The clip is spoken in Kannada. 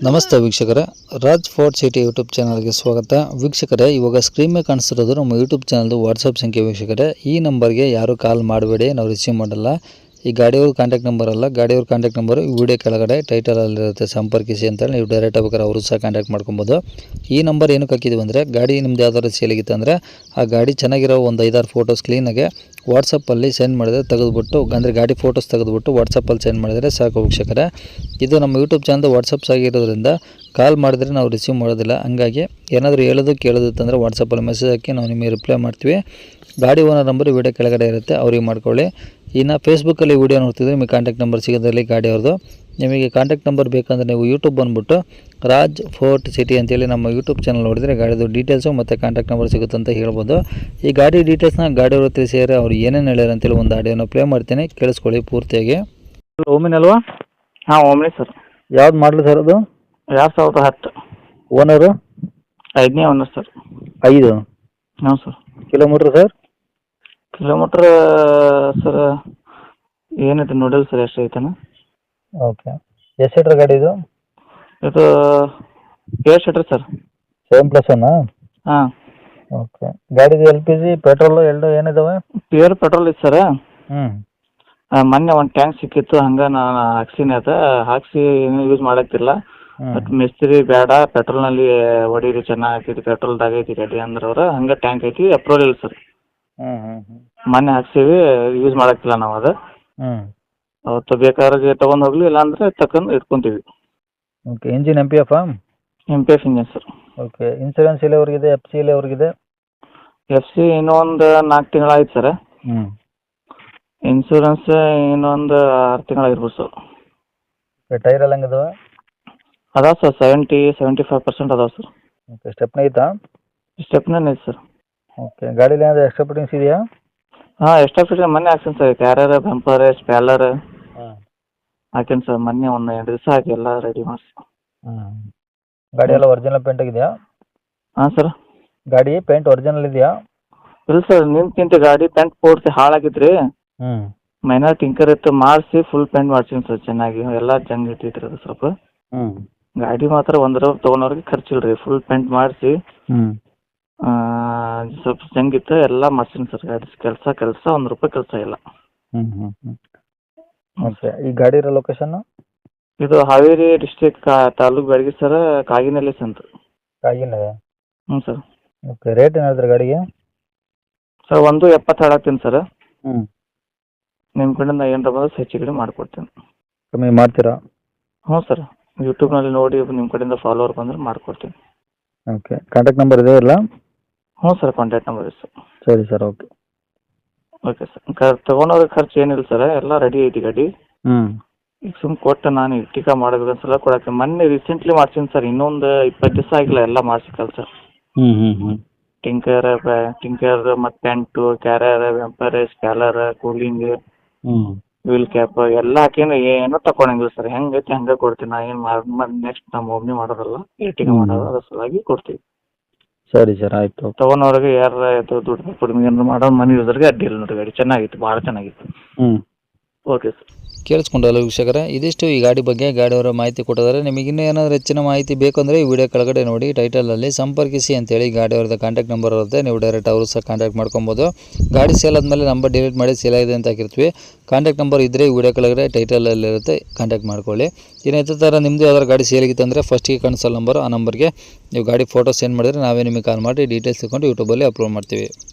ನಮಸ್ತೆ ವೀಕ್ಷಕರೇ, ರಾಜ್ ಫೋರ್ಟ್ ಸಿಟಿ ಯೂಟ್ಯೂಬ್ ಚಾನಲ್ಗೆ ಸ್ವಾಗತ. ವೀಕ್ಷಕರೇ, ಇವಾಗ ಸ್ಕ್ರೀನ್ ಮೇಲೆ ಕಾಣಿಸ್ತಿರೋದು ನಮ್ಮ ಯೂಟ್ಯೂಬ್ ಚಾನಲ್ದು ವಾಟ್ಸಪ್ ಸಂಖ್ಯೆ. ವೀಕ್ಷಕರೇ, ಈ ನಂಬರ್ಗೆ ಯಾರು ಕಾಲ್ ಮಾಡಬೇಡಿ, ನಾವು ರಿಸೀವ್ ಮಾಡಲ್ಲ. ಈ ಗಾಡಿಯವ್ರ ಕಾಂಟ್ಯಾಕ್ಟ್ ನಂಬರ್ ಅಲ್ಲ, ಗಾಡಿಯವ್ರ ಕಾಂಟ್ಯಾಕ್ಟ್ ನಂಬರು ವಿಡಿಯೋ ಕೆಳಗಡೆ ಟೈಟಲಲ್ಲಿರುತ್ತೆ, ಸಂಪರ್ಕಿಸಿ ಅಂತೇಳಿ ನೀವು ಡೈರೆಕ್ಟ್ ಬೇಕಾದ್ರೆ ಅವರು ಸಹ ಕಾಂಟ್ಯಾಕ್ಟ್ ಮಾಡ್ಕೊಬೋದು. ಈ ನಂಬರ್ ಏನಕ್ಕೆ ಹಾಕಿದ್ವಿ ಅಂದರೆ, ಗಾಡಿ ನಿಮ್ದು ಯಾವ್ದಾದ್ರು ಸೇಲಿಗಿತ್ತು ಅಂದರೆ ಆ ಗಾಡಿ ಚೆನ್ನಾಗಿರೋ ಒಂದು 5-6 ಫೋಟೋಸ್ ಕ್ಲೀನಾಗೆ ವಾಟ್ಸಪ್ಪಲ್ಲಿ ಸೆಂಡ್ ಮಾಡಿದರೆ ತೆಗೆದುಬಿಟ್ಟು, ಅಂದರೆ ಗಾಡಿ ಫೋಟೋಸ್ ತೆಗೆದುಬಿಟ್ಟು ವಾಟ್ಸಪ್ಪಲ್ಲಿ ಸೆಂಡ್ ಮಾಡಿದರೆ ಸಾಕು ವೀಕ್ಷಕರೇ. ಇದು ನಮ್ಮ ಯೂಟ್ಯೂಬ್ ಚಾನಲ್ದು ವಾಟ್ಸಪ್ಸ್ ಆಗಿರೋದ್ರಿಂದ ಕಾಲ್ ಮಾಡಿದ್ರೆ ನಾವು ರಿಸೀವ್ ಮಾಡೋದಿಲ್ಲ. ಹಂಗಾಗಿ ಏನಾದರೂ ಹೇಳೋದು ಕೇಳೋದಿತ್ತಂದರೆ ವಾಟ್ಸಪ್ಪಲ್ಲಿ ಮೆಸೇಜ್ ಹಾಕಿ ನಾವು ನಿಮಗೆ ರಿಪ್ಲೈ ಮಾಡ್ತೀವಿ. ಗಾಡಿ ಓನರ್ ನಂಬರ್ ವಿಡಿಯೋ ಕೆಳಗಡೆ ಇರುತ್ತೆ, ಅವ್ರಿಗೆ ಮಾಡ್ಕೊಳ್ಳಿ. ಇನ್ನು ಫೇಸ್ಬುಕ್ಕಲ್ಲಿ ವೀಡಿಯೋ ನೋಡ್ತಿದ್ರೆ ನಿಮಗೆ ಕಾಂಟ್ಯಾಕ್ಟ್ ನಂಬರ್ ಸಿಗೋದ್ರಲ್ಲಿ ಗಾಡಿ ಅವ್ರದ್ದು. ನಿಮಗೆ ಕಾಂಟ್ಯಾಕ್ಟ್ ನಂಬರ್ ಬೇಕಂದರೆ ನೀವು ಯೂಟ್ಯೂಬ್ ಬಂದುಬಿಟ್ಟು ರಾಜ್ ಫೋರ್ಟ್ ಸಿಟಿ ಅಂತೇಳಿ ನಮ್ಮ ಯೂಟ್ಯೂಬ್ ಚಾನಲ್ ನೋಡಿದರೆ ಗಾಡಿದು ಡೀಟೇಲ್ಸು ಮತ್ತು ಕಾಂಟ್ಯಾಕ್ಟ್ ನಂಬರ್ ಸಿಗುತ್ತೆ ಅಂತ ಹೇಳ್ಬೋದು. ಈ ಗಾಡಿ ಡೀಟೇಲ್ಸ್ನ ಗಾಡಿಯವರು ತಿಳಿಸಿದರೆ ಅವ್ರು ಏನೇನು ಹೇಳ್ಯಾರ ಅಂತೇಳಿ ಒಂದು ಆಡಿಯೋನ ಪ್ಲೇ ಮಾಡ್ತೀನಿ, ಕೇಳಿಸ್ಕೊಳ್ಳಿ ಪೂರ್ತಿಯಾಗಿ. ಓಮಿನ್ ಅಲ್ವಾ? ಹಾಂ, ಓಮ್ನಿ ಸರ್. ಯಾವ್ದು ಮಾಡಲು ಸರ್ ಅದು? 2010. ಓನರು? 5ನೇ ಓನರ್ ಸರ್. 5? ಹಾಂ sir. Kilometre sir? Kilometre sir ಏನಿದೆ ನೋಡಿಲ್ಲ ಸರ್, ಎಷ್ಟು ಐತನ. ಓಕೆ. ಎಷ್ಟು ಸೀಟ್ರ್ ಗಾಡಿ ಇದು? ಇದು 7 ಸೀಟ್ರ್ ಸರ್. 7+1? ಹಾಂ. ಓಕೆ. ಗಾಡಿದು LPG ಪೆಟ್ರೋಲು ಎರಡು ಏನಿದಾವೆ? ಪ್ಯೂರ್ ಪೆಟ್ರೋಲ್ ಇತ್ತು ಸರ್. ಹ್ಞೂ. ಮೊನ್ನೆ ಒಂದು ಟ್ಯಾಂಕ್ ಸಿಕ್ಕಿತ್ತು, ಹಂಗೆ ನಾನು ಹಾಕ್ಸಿನಿ. ಅದು ಹಾಕ್ಸಿ ಏನೂ ಯೂಸ್ ಮಾಡಕ್ತಿಲ್ಲ. ಬಟ್ ಮಿಸ್ತ್ರಿ ಬೇಡ, ಪೆಟ್ರೋಲ್ನಲ್ಲಿ ಹೊಡೀರಿ, ಚೆನ್ನಾಗಿ ಆಗ್ತೈತಿ, ಪೆಟ್ರೋಲ್ದಾಗ ಐತಿ ಗಾಡಿ ಅಂದ್ರೆ ಅವ್ರು. ಹಂಗೆ ಟ್ಯಾಂಕ್ ಐತಿ, ಅಪ್ರೂವಲ್ ಇಲ್ಲ ಸರ್. ಮೊನ್ನೆ ಹಾಕ್ಸೀವಿ, ಯೂಸ್ ಮಾಡಕ್ತಿಲ್ಲ ನಾವು ಅದು. ಅವತ್ತು ಬೇಕಾದ್ರೆ ತೊಗೊಂಡು ಹೋಗಲಿ, ಇಲ್ಲಾಂದರೆ ತಗೊಂಡು ಇಟ್ಕೊತೀವಿ. Okay. Engine MPF? MPF engine sir. Okay. Insurance ಎಲ್ಲಿವರೆಗಿದೆ? FC ಎಲ್ಲಿವರೆಗಿದೆ? FC ಇನ್ನೊಂದು 4 ತಿಂಗಳಾಯ್ತು ಸರ್. ಹ್ಞೂ. ಇನ್ಸೂರೆನ್ಸ್ ಇನ್ನೊಂದು 6 ತಿಂಗಳಾಗಿರ್ಬೋದು ಸರ್. ಟೈರ್ ಎಲ್ಲ ಹೆಂಗಿದಾವೆ? ಅದಾವೆ ಸರ್, 70-75% ಅದಾವೆ ಸರ್. ಓಕೆ. ಸ್ಟೆಪ್ನಿ ಐತಾ? ಸ್ಟೆಪ್ನೇ ಐತೆ ಸರ್. ಓಕೆ. ಗಾಡೀಲಿ ಏನಾದರೂ ಎಕ್ಸ್ಟ್ರಾ ಫಿಟ್ಟಿಂಗ್ಸ್ ಇದೆಯಾ? ಹಾಂ, ಎಕ್ಸ್ಟ್ರಾ ಫಿಟ್ಟಿಂಗ್ ಮೊನ್ನೆ ಹಾಕ್ಸೀನಿ ಸರ್. ಕ್ಯಾರಿಯರ್, ಬಂಪರ್, ಸ್ಪ್ಯಾಲರ್ ಹಾಂ. ಹಾಕೀನಿ ಸರ್. ಮೊನ್ನೆ ಒಂದು 2 ದಿವಸ ಹಾಕಿ ಎಲ್ಲ ರೆಡಿ ಮಾಡಿಸಿ. ಗಾಡಿ ಎಲ್ಲ ಒರಿಜಿನಲ್ ಪೇಂಟ್ ಆಗಿದೆಯಾ? ಹಾಂ ಸರ್. ಗಾಡಿ ಪೇಂಟ್ ಒರಿಜಿನಲ್ ಇದೆಯಾ? ಇಲ್ಲ ಸರ್, ನಿಂತಿಂತ ಗಾಡಿ ಪೇಂಟ್ ಪೂರ್ತಿ ಹಾಳಾಗಿತ್ತು ರೀ. ಮೈನರ್ ಟಿಂಕರ್ ಇತ್ತು, ಮಾಡಿಸಿ ಫುಲ್ ಪೇಂಟ್ ಮಾಡ್ಸೀನಿ ಸರ್. ಚೆನ್ನಾಗಿ ಎಲ್ಲ ಚಂದ ಇಟ್ಟಿತ್ತು ಅದು ಸ್ವಲ್ಪ. ಗಾಡಿ ಮಾತ್ರ 1 ರೂಪಾಯಿ ತೊಗೊಂಡವ್ರಿಗೆ ಖರ್ಚಿಲ್ಲ ರೀ. ಫುಲ್ ಪೇಂಟ್ ಮಾಡಿಸಿ ಸ್ವಲ್ಪ ಚಂಗಿತ್ತು, ಎಲ್ಲ ಮಾಡ್ಸೀನಿ ಸರ್. ಗಾಡಿ ಕೆಲಸ 1 ರೂಪಾಯಿ ಕೆಲಸ ಇಲ್ಲ. ಓಕೆ. ಈ ಗಾಡಿ ಇರೋ ಲೊಕೇಶನ್ನು? ಇದು ಹಾವೇರಿ ಡಿಸ್ಟ್ರಿಕ್ಟ್ ತಾಲೂಕು ಬ್ಯಾಡಗಿ ಸರ್, ಕಾಗಿನೆಲೆ ಅಂತ. ಕಾಗಿನೆಲೆ? ಹ್ಞೂ ಸರ್. ಓಕೆ. ರೇಟ್ ಏನು ಹೇಳಿದ್ರಿ ಗಾಡಿಗೆ? ಸರ್ 1.70 ಹೇಳತ್ತೀನಿ ಸರ್. ಹ್ಞೂ. ನಿಮ್ಮ ಕಡೆಯಿಂದ ಏನಾರ ಬಂದ್ರೆ ಹೆಚ್ಚು ಕಡಿಮೆ ಮಾಡಿಕೊಡ್ತೀನಿ. ಕಮ್ಮಿ ಮಾಡ್ತೀರಾ? ಹ್ಞೂ ಸರ್. ಯೂಟ್ಯೂಬ್ನಲ್ಲಿ ನೋಡಿ ನಿಮ್ಮ ಕಡೆಯಿಂದ ಫಾಲೋವರ್ ಬಂದರೆ ಮಾಡಿಕೊಡ್ತೀನಿ. ಓಕೆ. ಕಾಂಟ್ಯಾಕ್ಟ್ ನಂಬರ್ ಇದೆ ಇಲ್ಲ? ಹ್ಞೂ ಸರ್, ಕಾಂಟ್ಯಾಕ್ಟ್ ನಂಬರ್ ಇದೆ ಸರ್. ಸರಿ ಸರ್. ಓಕೆ. Okay sir. ತೊಗೊಂಡವ್ರಿಗೆ ಖರ್ಚು ಏನಿಲ್ಲ ಸರ್, ಎಲ್ಲ ರೆಡಿ ಐತಿ ಗಾಡಿ. ಈಗ ಕೊಟ್ಟು ನಾನು ಟಿಕಾ ಮಾಡಬೇಕನ್ಸಲ್ಲ ಕೊಡಕ್ಕೆ. ಮೊನ್ನೆ ರೀಸೆಂಟ್ಲಿ ಮಾಡ್ಸೀನಿ ಸರ್, ಇನ್ನೊಂದು 20 ದಿವಸ ಆಗಿಲ್ಲ ಎಲ್ಲ ಮಾಡಿಸಿ ಕೆಲಸ. ಟಿಂಕರ್ ಮತ್ತು paint, carrier, bumper, spoiler, cooling, wheel cap ಎಲ್ಲ ಹಾಕೀನಿ. ಏನೂ ತಗೊಂಡಂಗಿಲ್ಲ ಸರ್. ಹೆಂಗೈತಿ ಹಂಗೆ ಕೊಡ್ತೀನಿ. ನಾ ಏನು ಮಾಡಿ ನೆಕ್ಸ್ಟ್ ನಮ್ಮ ಒಬ್ಬನೇ ಮಾಡೋದಲ್ಲ, ಟಿಕಾ ಮಾಡೋದು, ಅದ್ರ ಸಲುವಾಗಿ ಕೊಡ್ತೀವಿ. ಸರಿ ಸರ್, ಆಯಿತು. ತೊಗೊಂಡವ್ರಿಗೆ ಯಾರು ದುಡ್ಡು ಕೊಡಿ ಏನಾರು ಮಾಡೋ ಮನೆ ಯೂಸರ್ಗೆ ಅಡ್ಡಿ ಇಲ್ಲ ನೋಡಿ. ಗಾಡಿ ಚೆನ್ನಾಗಿತ್ತು, ಭಾಳ ಚೆನ್ನಾಗಿತ್ತು. Okay sir. ಕೇಳಿಸ್ಕೊಂಡಲ್ಲ ವೀಕ್ಷಕರೇ, ಇದಿಷ್ಟು ಈ ಗಾಡಿ ಬಗ್ಗೆ ಗಾಡಿಯವರ ಮಾಹಿತಿ ಕೊಟ್ಟಿದ್ದಾರೆ. ನಿಮಗೆ ಇನ್ನೂ ಏನಾದರೂ ಹೆಚ್ಚಿನ ಮಾಹಿತಿ ಬೇಕು ಅಂದರೆ ಈ ವಿಡಿಯೋ ಕೆಳಗಡೆ ನೋಡಿ ಟೈಟಲಲ್ಲಿ ಸಂಪರ್ಕಿಸಿ ಅಂತೇಳಿ ಗಾಡಿಯವ್ರದ್ದು ಕಾಂಟ್ಯಾಕ್ಟ್ ನಂಬರ್ ಇರುತ್ತೆ. ನೀವು ಡೈರೆಕ್ಟ್ ಅವರು ಸಹ ಕಾಂಟ್ಯಾಕ್ಟ್ ಮಾಡ್ಕೊಬೋದು. ಗಾಡಿ ಸೇಲ್ ಆದಮೇಲೆ ನಂಬರ್ ಡಿಲೀಟ್ ಮಾಡಿ ಸೇಲ್ ಆಗಿದೆ ಅಂತ ಹಾಕಿರ್ತೀವಿ. ಕಾಂಟ್ಯಾಕ್ಟ್ ನಂಬರ್ ಇದ್ದರೆ ಈ ವಿಡಿಯೋ ಕೆಳಗಡೆ ಟೈಟಲಲ್ಲಿರುತ್ತೆ, ಕಾಂಟ್ಯಾಕ್ಟ್ ಮಾಡ್ಕೊಳ್ಳಿ. ಇನ್ನು ಇದೇ ಥರ ನಿಮ್ಮದು ಯಾವ್ದಾದ್ರು ಗಾಡಿ ಸೇಲಿಗಿತ್ತು ಅಂದರೆ ಫಸ್ಟಿಗೆ ಕಾಣಿಸೋ ನಂಬರ್, ಆ ನಂಬರ್ಗೆ ನೀವು ಗಾಡಿ ಫೋಟೋ ಸೆಂಡ್ ಮಾಡಿದರೆ ನಾವೇ ನಿಮಗೆ ಕಾಲ್ ಮಾಡಿ ಡೀಟೇಲ್ಸ್ ತಿಳ್ಕೊಂಡು ಯೂಟ್ಯೂಬಲ್ಲಿ ಅಪ್ಲೋಡ್ ಮಾಡ್ತೀವಿ.